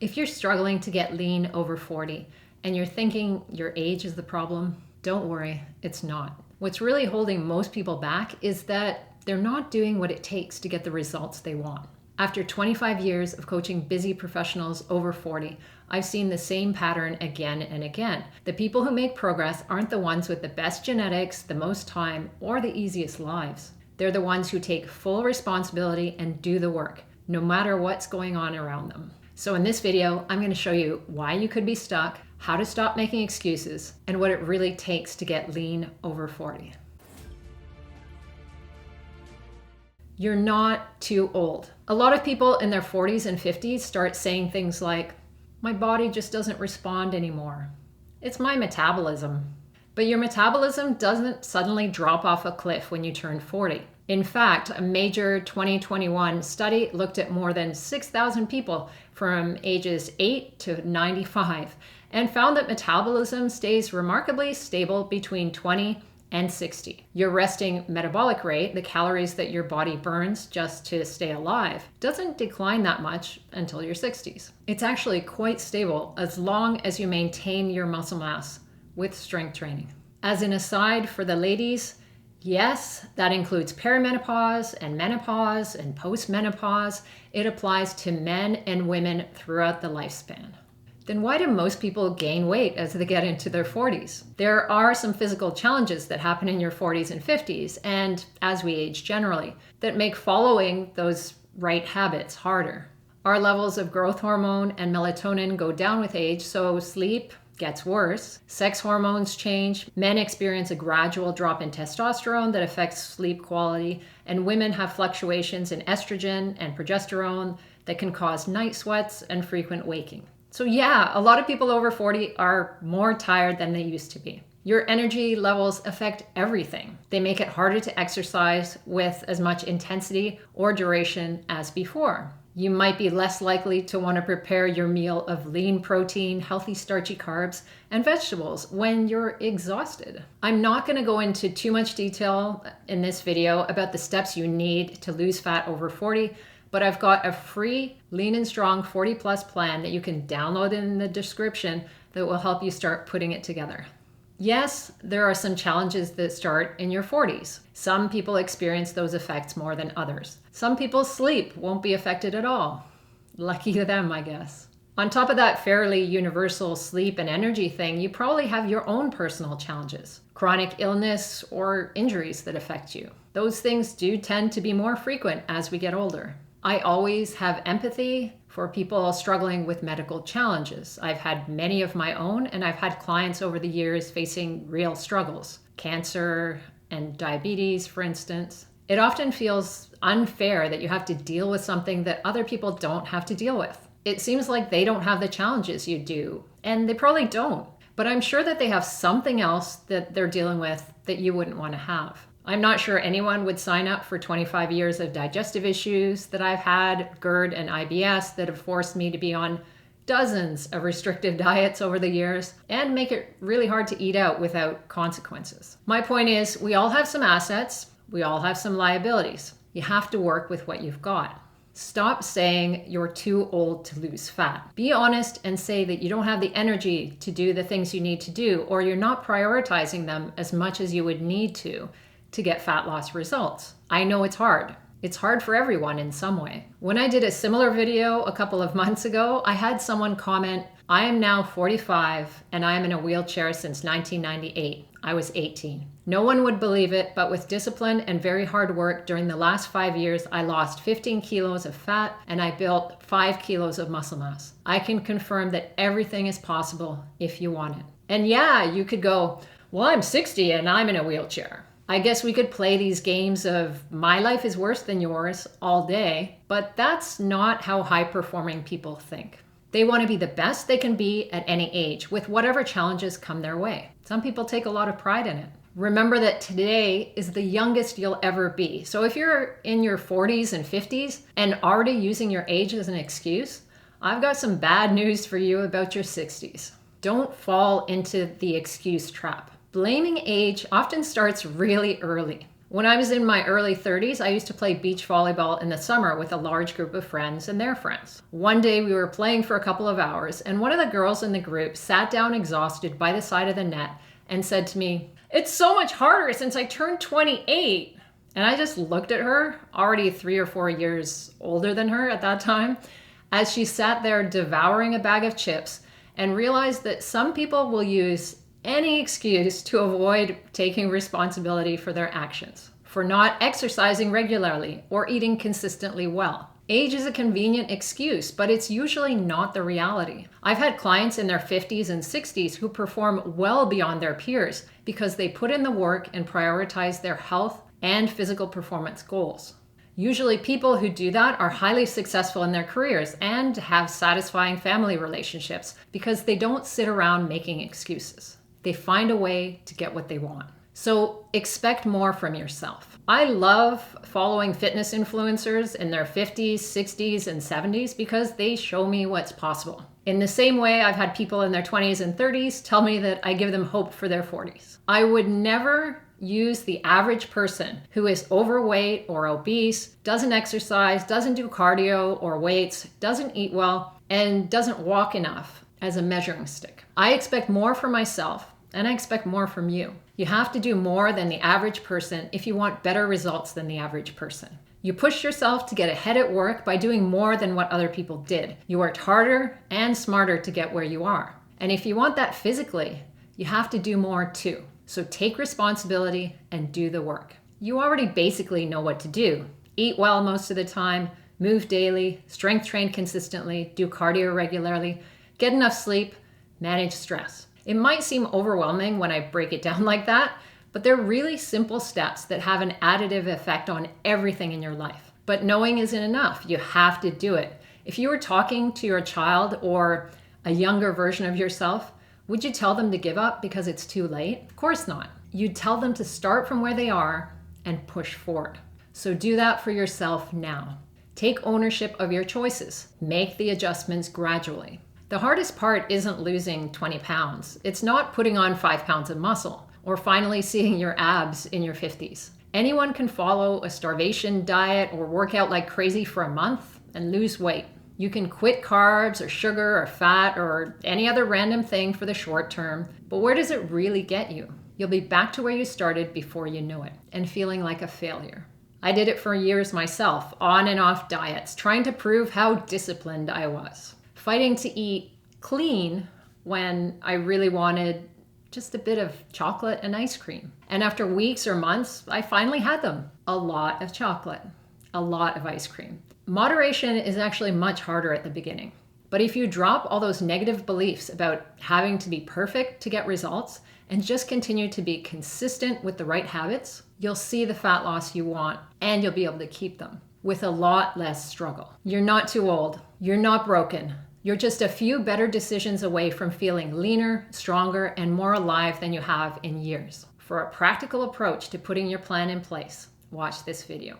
If you're struggling to get lean over 40 and you're thinking your age is the problem, don't worry, it's not. What's really holding most people back is that they're not doing what it takes to get the results they want. After 25 years of coaching busy professionals over 40, I've seen the same pattern again and again. The people who make progress aren't the ones with the best genetics, the most time, or the easiest lives. They're the ones who take full responsibility and do the work, no matter what's going on around them. So in this video, I'm going to show you why you could be stuck, how to stop making excuses, and what it really takes to get lean over 40. You're not too old. A lot of people in their 40s and 50s start saying things like, my body just doesn't respond anymore. It's my metabolism. But your metabolism doesn't suddenly drop off a cliff when you turn 40. In fact, a major 2021 study looked at more than 6,000 people from ages 8 to 95 and found that metabolism stays remarkably stable between 20 and 60. Your resting metabolic rate, the calories that your body burns just to stay alive, doesn't decline that much until your 60s. It's actually quite stable as long as you maintain your muscle mass with strength training. As an aside for the ladies, yes, that includes perimenopause and menopause and postmenopause. It applies to men and women throughout the lifespan. Then why do most people gain weight as they get into their 40s? There are some physical challenges that happen in your 40s and 50s, and as we age generally, that make following those right habits harder. Our levels of growth hormone and melatonin go down with age, so sleep gets worse. Sex hormones change. Men experience a gradual drop in testosterone that affects sleep quality, and women have fluctuations in estrogen and progesterone that can cause night sweats and frequent waking. So yeah, a lot of people over 40 are more tired than they used to be. Your energy levels affect everything. They make it harder to exercise with as much intensity or duration as before. You might be less likely to want to prepare your meal of lean protein, healthy starchy carbs, and vegetables when you're exhausted. I'm not going to go into too much detail in this video about the steps you need to lose fat over 40, but I've got a free Lean and Strong 40 Plus plan that you can download in the description that will help you start putting it together. Yes, there are some challenges that start in your 40s. Some people experience those effects more than others. Some people's sleep won't be affected at all. Lucky them, I guess. On top of that fairly universal sleep and energy thing, you probably have your own personal challenges, chronic illness or injuries that affect you. Those things do tend to be more frequent as we get older. I always have empathy for people struggling with medical challenges. I've had many of my own, and I've had clients over the years facing real struggles. Cancer and diabetes, for instance. It often feels unfair that you have to deal with something that other people don't have to deal with. It seems like they don't have the challenges you do, and they probably don't. But I'm sure that they have something else that they're dealing with that you wouldn't want to have. I'm not sure anyone would sign up for 25 years of digestive issues that I've had, GERD and IBS that have forced me to be on dozens of restrictive diets over the years and make it really hard to eat out without consequences. My point is, we all have some assets, we all have some liabilities. You have to work with what you've got. Stop saying you're too old to lose fat. Be honest and say that you don't have the energy to do the things you need to do, or you're not prioritizing them as much as you would need to get fat loss results. I know it's hard. It's hard for everyone in some way. When I did a similar video a couple of months ago, I had someone comment, I am now 45 and I am in a wheelchair since 1998. I was 18. No one would believe it, but with discipline and very hard work during the last 5 years, I lost 15 kilos of fat and I built 5 kilos of muscle mass. I can confirm that everything is possible if you want it. And yeah, you could go, well, I'm 60 and I'm in a wheelchair. I guess we could play these games of my life is worse than yours all day, but that's not how high-performing people think. They want to be the best they can be at any age with whatever challenges come their way. Some people take a lot of pride in it. Remember that today is the youngest you'll ever be. So if you're in your 40s and 50s and already using your age as an excuse, I've got some bad news for you about your 60s. Don't fall into the excuse trap. Blaming age often starts really early. When I was in my early 30s, I used to play beach volleyball in the summer with a large group of friends and their friends. One day we were playing for a couple of hours, and one of the girls in the group sat down exhausted by the side of the net and said to me, "It's so much harder since I turned 28." And I just looked at her, already 3 or 4 years older than her at that time, as she sat there devouring a bag of chips, and realized that some people will use any excuse to avoid taking responsibility for their actions, for not exercising regularly or eating consistently well. Age is a convenient excuse, but it's usually not the reality. I've had clients in their 50s and 60s who perform well beyond their peers because they put in the work and prioritize their health and physical performance goals. Usually people who do that are highly successful in their careers and have satisfying family relationships because they don't sit around making excuses. They find a way to get what they want. So expect more from yourself. I love following fitness influencers in their 50s, 60s, and 70s because they show me what's possible. In the same way, I've had people in their 20s and 30s tell me that I give them hope for their 40s. I would never use the average person who is overweight or obese, doesn't exercise, doesn't do cardio or weights, doesn't eat well, and doesn't walk enough as a measuring stick. I expect more from myself, and I expect more from you. You have to do more than the average person if you want better results than the average person. You pushed yourself to get ahead at work by doing more than what other people did. You worked harder and smarter to get where you are. And if you want that physically, you have to do more too. So take responsibility and do the work. You already basically know what to do. Eat well most of the time, move daily, strength train consistently, do cardio regularly, get enough sleep, manage stress. It might seem overwhelming when I break it down like that, but they're really simple steps that have an additive effect on everything in your life. But knowing isn't enough. You have to do it. If you were talking to your child or a younger version of yourself, would you tell them to give up because it's too late? Of course not. You'd tell them to start from where they are and push forward. So do that for yourself now. Take ownership of your choices. Make the adjustments gradually. The hardest part isn't losing 20 pounds. It's not putting on 5 pounds of muscle or finally seeing your abs in your 50s. Anyone can follow a starvation diet or work out like crazy for a month and lose weight. You can quit carbs or sugar or fat or any other random thing for the short term, but where does it really get you? You'll be back to where you started before you know it and feeling like a failure. I did it for years myself, on and off diets, trying to prove how disciplined I was. Fighting to eat clean when I really wanted just a bit of chocolate and ice cream. And after weeks or months, I finally had them. A lot of chocolate, a lot of ice cream. Moderation is actually much harder at the beginning. But if you drop all those negative beliefs about having to be perfect to get results and just continue to be consistent with the right habits, you'll see the fat loss you want and you'll be able to keep them with a lot less struggle. You're not too old. You're not broken. You're just a few better decisions away from feeling leaner, stronger, and more alive than you have in years. For a practical approach to putting your plan in place, watch this video.